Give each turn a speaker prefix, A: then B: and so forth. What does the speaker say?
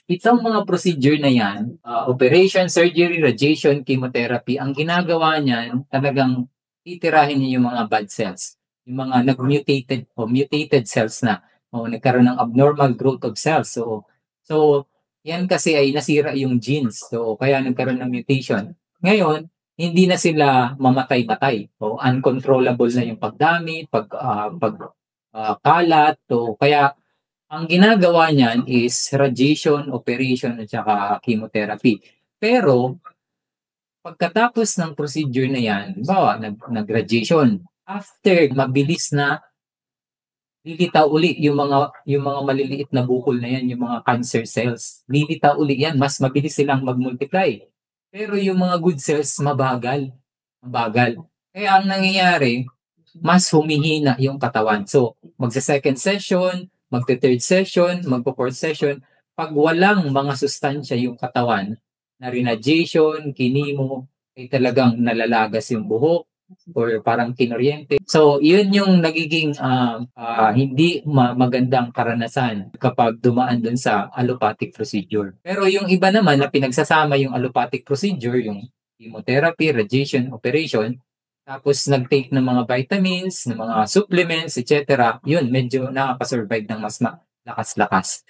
A: Itong mga procedure na yan, operation, surgery, radiation, chemotherapy, ang ginagawa niyan talagang titirahin niya yung mga bad cells, yung mga nag-mutated o mutated cells na o nagkaroon ng abnormal growth of cells. So yan kasi ay nasira yung genes. So kaya nagkaroon ng mutation. Ngayon, hindi na sila mamatay-matay o uncontrollable na yung pagdami, kalat. So kaya ang ginagawa niyan is radiation, operation at saka chemotherapy. Pero pagkatapos ng procedure na yan, halimbawa nag-radiation, after mabilis na lilitaw uli yung mga maliliit na bukol na yan, yung mga cancer cells. Lilitaw uli yan, mas mabilis silang mag-multiply. Pero yung mga good cells mabagal, mabagal. Kaya ang nangyayari, mas humihina yung katawan. So, magsa-second session, magte-third session, magpo-fourth session, pag walang mga sustansya yung katawan, na radiation, kinemo, ay talagang nalalagas yung buhok or parang kinuryente. So, yun yung nagiging hindi magandang karanasan kapag dumaan dun sa allopathic procedure. Pero yung iba naman na pinagsasama yung allopathic procedure, yung chemotherapy, radiation, operation, tapos nag-take ng mga vitamins, ng mga supplements, etc. Yun, medyo nakaka-survive ng mas lakas-lakas.